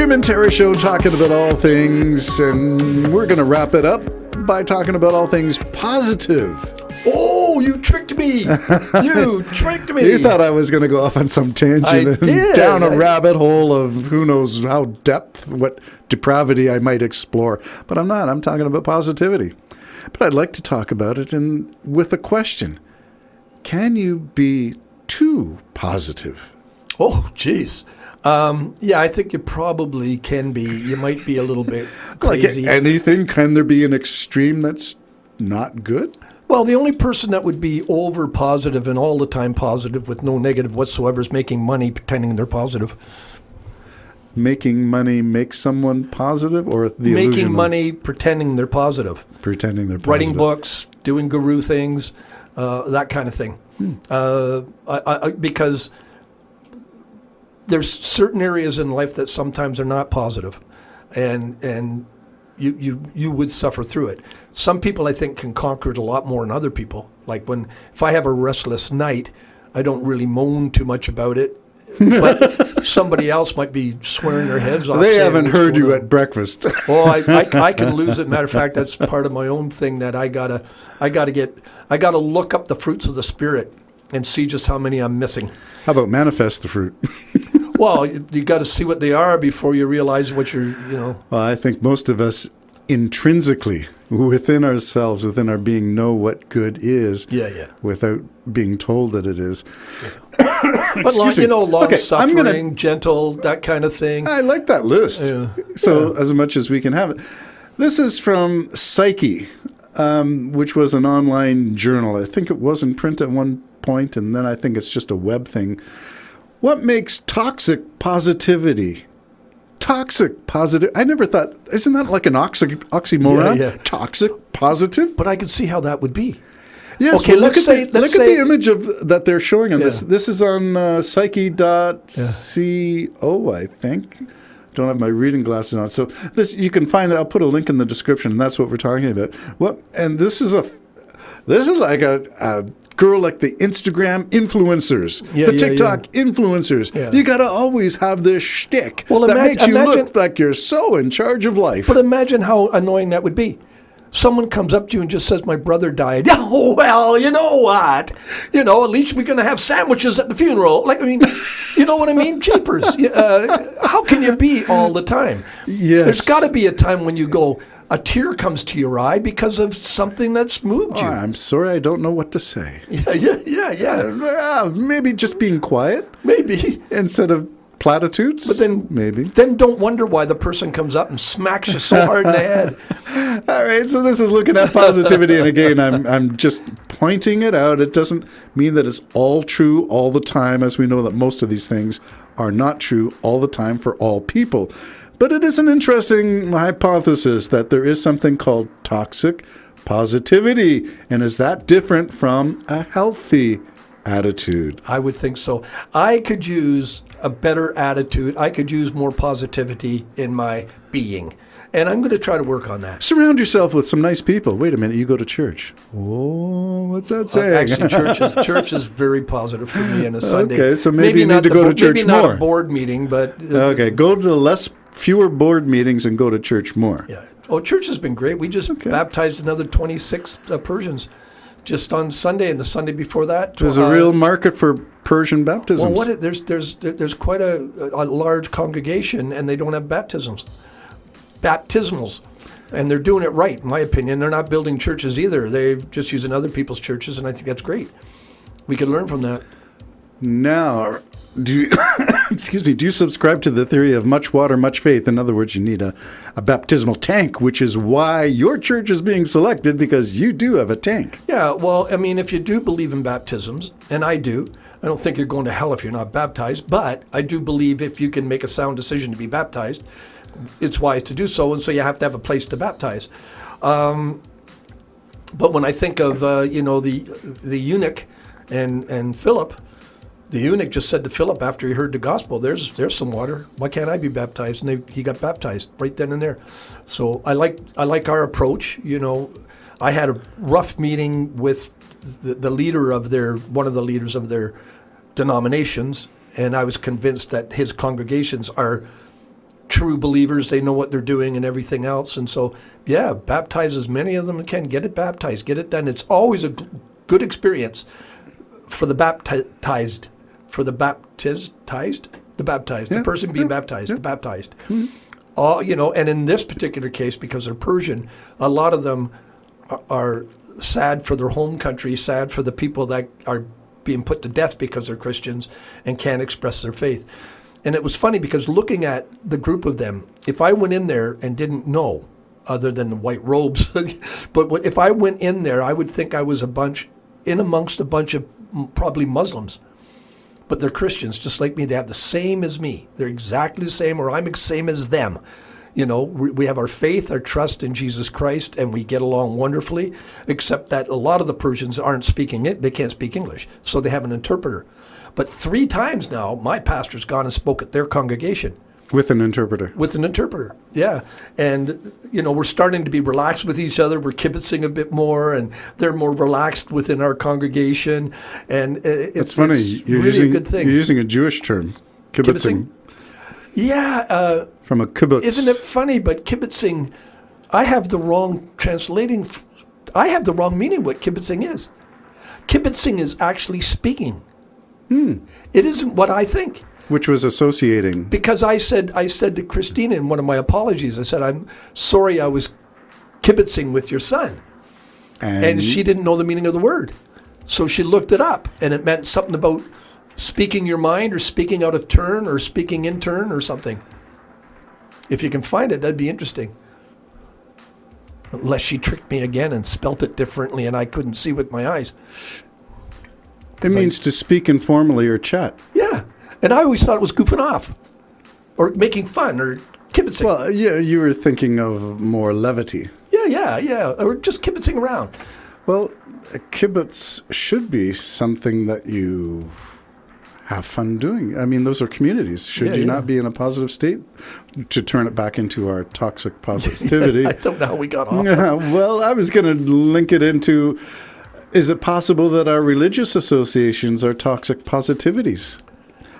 Jim and Terry Show, talking about all things, and we're going to wrap it up by talking about all things positive. Oh, you tricked me. You tricked me. You thought I was going to go off on some tangent down a rabbit hole of who knows how what depravity I might explore. But I'm not. I'm talking about positivity. But I'd like to talk about it with a question. Can you be too positive? Oh, geez. Yeah, I think you probably can be. You might be a little bit crazy. Like anything, can there be an extreme that's not good? Well, the only person that would be over positive and all the time positive with no negative whatsoever is making money pretending they're positive. Making money makes someone positive, or the illusion making money pretending they're positive. Pretending they're positive. Writing books, doing guru things, that kind of thing. Because there's certain areas in life that sometimes are not positive, and you would suffer through it. Some people, I think, can conquer it a lot more than other people. Like if I have a restless night, I don't really moan too much about it. But somebody else might be swearing their heads off. They haven't heard you at breakfast. Oh, I can lose it. Matter of fact, that's part of my own thing that I gotta look up the fruits of the Spirit and see just how many I'm missing. How about manifest the fruit? Well, you got to see what they are before you realize what Well, I think most of us intrinsically, within ourselves, within our being, know what good is. Yeah. Without being told that it is. Yeah. But long-suffering, gentle, that kind of thing. I like that list. Yeah. So as much as we can have it. This is from Psyche, which was an online journal. I think it was in print at one point, and then I think it's just a web thing. What makes toxic positivity? Toxic positive. I never thought, isn't that like an oxymoron? Yeah. Toxic positive? But I could see how that would be. Yes. Okay, well, look at the image that they're showing on this. Yeah. This is on psyche.co, I think. Don't have my reading glasses on. So this, you can find that. I'll put a link in the description, and that's what we're talking about. And this is like a girl like the Instagram influencers, the TikTok influencers. Yeah. You got to always have this shtick that makes you look like you're so in charge of life. But imagine how annoying that would be. Someone comes up to you and just says, "My brother died." Oh, well, you know what? At least we're going to have sandwiches at the funeral. You know what I mean? Jeepers. How can you be all the time? Yes. There's got to be a time when you go, a tear comes to your eye because of something that's moved you. I'm sorry, I don't know what to say. Yeah. Maybe just being quiet. Maybe. Instead of platitudes. But then don't wonder why the person comes up and smacks you so hard in the head. All right, so this is looking at positivity, and again, I'm just pointing it out. It doesn't mean that it's all true all the time, as we know that most of these things are not true all the time for all people. But it is an interesting hypothesis that there is something called toxic positivity. And is that different from a healthy attitude? I would think so. I could use a better attitude. I could use more positivity in my being. And I'm going to try to work on that. Surround yourself with some nice people. Wait a minute, you go to church. Oh, what's that saying? Actually, church is very positive for me on a Sunday. Okay, so maybe you need to go to church more. Maybe not a board meeting, but... okay, go to fewer board meetings and go to church more. Yeah. Oh, church has been great. We just baptized another 26 Persians just on Sunday, and the Sunday before that. There's a real market for Persian baptisms. Well, there's quite a large congregation, and they don't have baptismals, and they're doing it right, in my opinion. They're not building churches either. They're just using other people's churches, and I think that's great. We can learn from that. Now, do you subscribe to the theory of much water, much faith? In other words, you need a baptismal tank, which is why your church is being selected, because you do have a tank. Yeah, well, I mean, if you do believe in baptisms, and I do, I don't think you're going to hell if you're not baptized, but I do believe if you can make a sound decision to be baptized, it's wise to do so, and so you have to have a place to baptize. But when I think of, the eunuch and Philip, the eunuch just said to Philip after he heard the gospel, there's some water. Why can't I be baptized? And he got baptized right then and there. So I like our approach. I had a rough meeting with the leader of one of the leaders of their denominations, and I was convinced that his congregations are true believers. They know what they're doing and everything else. And so, yeah, baptize as many of them as can. Get it baptized. Get it done. It's always a good experience for the baptized. For the baptized? The baptized. Yeah, The person being baptized. The baptized. And in this particular case, because they're Persian, a lot of them are sad for their home country, sad for the people that are being put to death because they're Christians and can't express their faith. And it was funny because looking at the group of them, if I went in there and didn't know, other than the white robes, but if I went in there, I would think I was amongst a bunch of probably Muslims. But they're Christians, just like me. They have the same as me. They're exactly the same, or I'm the same as them. We have our faith, our trust in Jesus Christ, and we get along wonderfully, except that a lot of the Persians aren't speaking it. They can't speak English, so they have an interpreter. But 3 times now, my pastor's gone and spoke at their congregation. With an interpreter. With an interpreter, yeah. And, we're starting to be relaxed with each other. We're kibitzing a bit more, and they're more relaxed within our congregation. And it's funny. You're really a good thing. You're using a Jewish term, kibitzing. Yeah. From a kibbutz. Isn't it funny? But kibitzing, I have the wrong meaning what kibitzing is. Kibitzing is actually speaking. It isn't what I think. Which was associating. Because I said to Christina in one of my apologies, I said, I'm sorry I was kibitzing with your son. And she didn't know the meaning of the word. So she looked it up, and it meant something about speaking your mind or speaking out of turn or speaking in turn or something. If you can find it, that'd be interesting. Unless she tricked me again and spelt it differently and I couldn't see with my eyes. It means to speak informally or chat. Yeah. And I always thought it was goofing off or making fun or kibitzing. Well, yeah, you were thinking of more levity. Yeah. Or just kibitzing around. Well, a kibbutz should be something that you have fun doing. I mean, those are communities. Should you not be in a positive state? To turn it back into our toxic positivity. I don't know how we got off. Yeah, well, I was going to link it into, is it possible that our religious associations are toxic positivities?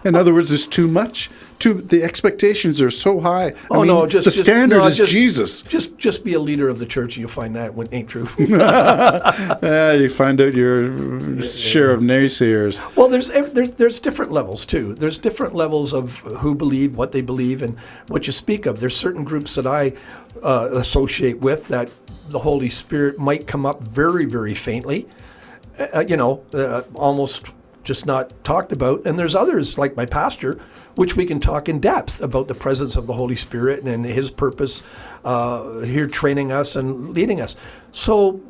In other words, there's too much. The expectations are so high. The standard is Jesus. Just be a leader of the church, and you'll find that ain't true. You find out your share of naysayers. Well, there's different levels too. There's different levels of who believe, what they believe, and what you speak of. There's certain groups that I associate with that the Holy Spirit might come up very, very faintly. Almost just not talked about. And there's others, like my pastor, which we can talk in depth about the presence of the Holy Spirit and his purpose here training us and leading us. So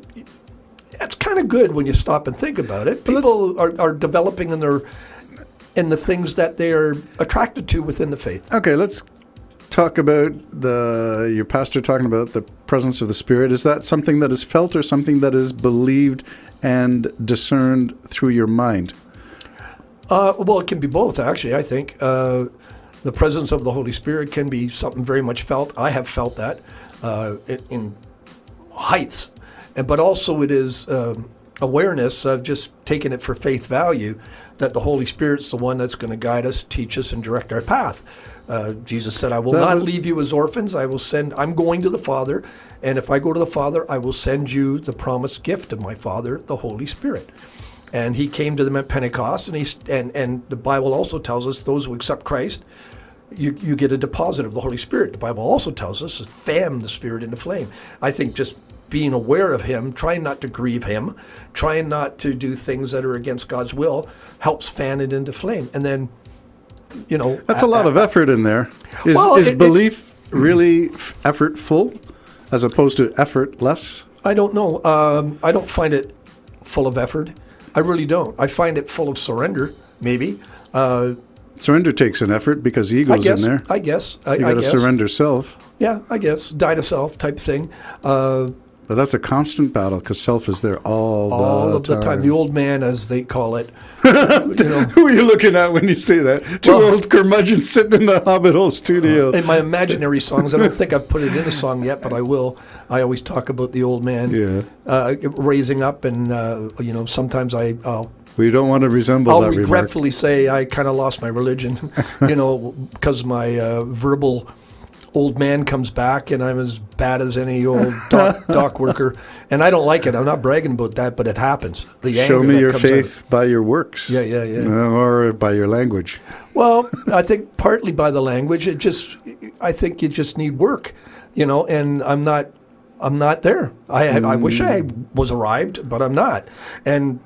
it's kind of good when you stop and think about it. People are developing in the things that they're attracted to within the faith. Okay, let's talk about your pastor talking about the presence of the Spirit. Is that something that is felt or something that is believed and discerned through your mind? Well, it can be both, actually, I think. The presence of the Holy Spirit can be something very much felt. I have felt that in heights. But also it is awareness of just taking it for faith value that the Holy Spirit's the one that's going to guide us, teach us, and direct our path. Jesus said, I will not leave you as orphans. I'm going to the Father. And if I go to the Father, I will send you the promised gift of my Father, the Holy Spirit. And he came to them at Pentecost, and the Bible also tells us those who accept Christ, you get a deposit of the Holy Spirit. The Bible also tells us to fan the Spirit into flame. I think just being aware of him, trying not to grieve him, trying not to do things that are against God's will, helps fan it into flame. And then, that's a lot of effort in there. Is belief really effortful as opposed to effortless? I don't know. I don't find it full of effort. I really don't. I find it full of surrender, maybe. Surrender takes an effort because ego's in there. I guess. You got to surrender self. Yeah, I guess. Die to self type thing. But that's a constant battle because self is there all of the time. The old man, as they call it. Who are you looking at when you say that? Two old curmudgeons sitting in the Hobbit Hole studio. In my imaginary songs, I don't think I've put it in a song yet, but I will. I always talk about the old man raising up, and sometimes I'll. We don't want to resemble I'll that regretfully say I kind of lost my religion, because my verbal old man comes back and I'm as bad as any old dock worker. And I don't like it. I'm not bragging about that, but it happens. The Show anger me that your comes out. faith by your works. Yeah. Or by your language. Well, I think partly by the language. I think you just need work, and I'm not there. I wish I was arrived, but I'm not. And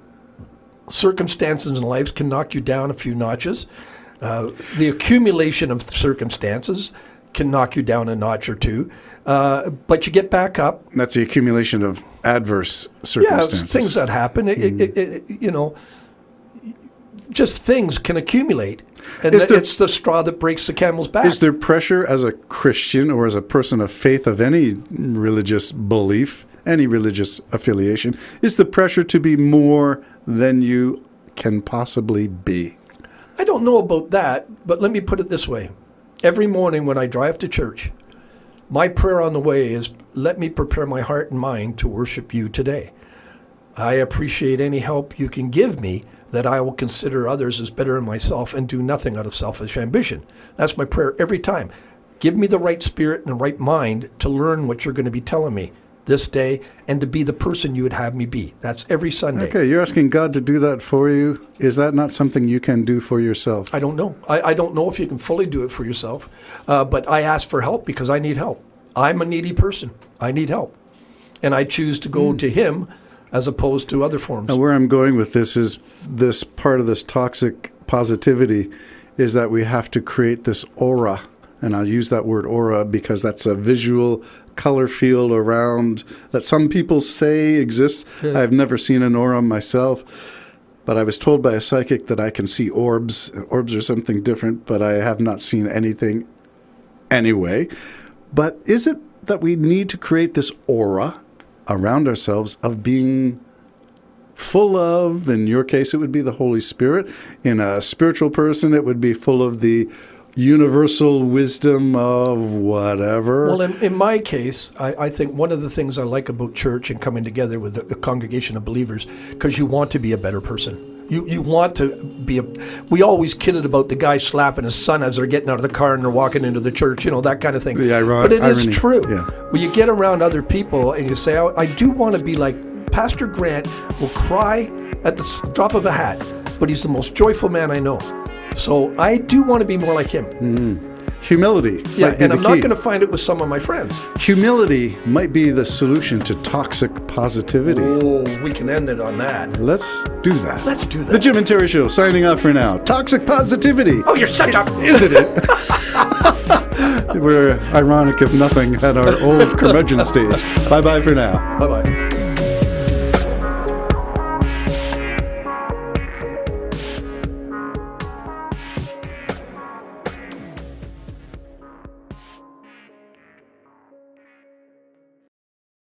circumstances in life can knock you down a few notches. The accumulation of circumstances can knock you down a notch or two, but you get back up. That's the accumulation of adverse circumstances. Yeah, things that happen. Just things can accumulate, and it's the straw that breaks the camel's back. Is there pressure as a Christian or as a person of faith of any religious belief, any religious affiliation? Is the pressure to be more than you can possibly be? I don't know about that, but let me put it this way. Every morning when I drive to church, my prayer on the way is, let me prepare my heart and mind to worship you today. I appreciate any help you can give me, that I will consider others as better than myself and do nothing out of selfish ambition. That's my prayer every time. Give me the right spirit and the right mind to learn what you're going to be telling me this day and to be the person you would have me be. That's every Sunday. Okay, you're asking God to do that for you. Is that not something you can do for yourself? I don't know. I don't know if you can fully do it for yourself, but I ask for help because I need help. I'm a needy person. I need help. And I choose to go to Him as opposed to other forms. Now, where I'm going with this is this part of this toxic positivity is that we have to create this aura. And I'll use that word aura because that's a visual color field around that some people say exists. Yeah. I've never seen an aura myself, but I was told by a psychic that I can see orbs. Orbs are something different, but I have not seen anything anyway. But is it that we need to create this aura around ourselves of being full of, in your case, it would be the Holy Spirit. In a spiritual person, it would be full of the universal wisdom of whatever. Well, in my case, I think one of the things I like about church and coming together with a congregation of believers, because you want to be a better person. You want to be we always kidded about the guy slapping his son as they're getting out of the car and they're walking into the church, that kind of thing. But it is true. Yeah. When you get around other people and you say, I do want to be like Pastor Grant, will cry at the drop of a hat, but he's the most joyful man I know. So I do want to be more like him. Mm-hmm. Humility. Yeah, might be and the I'm not key. going to find it with some of my friends. Humility might be the solution to toxic positivity. Oh, we can end it on that. Let's do that. Let's do that. The Jim and Terry Show, signing off for now. Toxic positivity. Oh, you're such a... Isn't it? We're ironic if nothing at our old curmudgeon stage. Bye-bye for now. Bye-bye.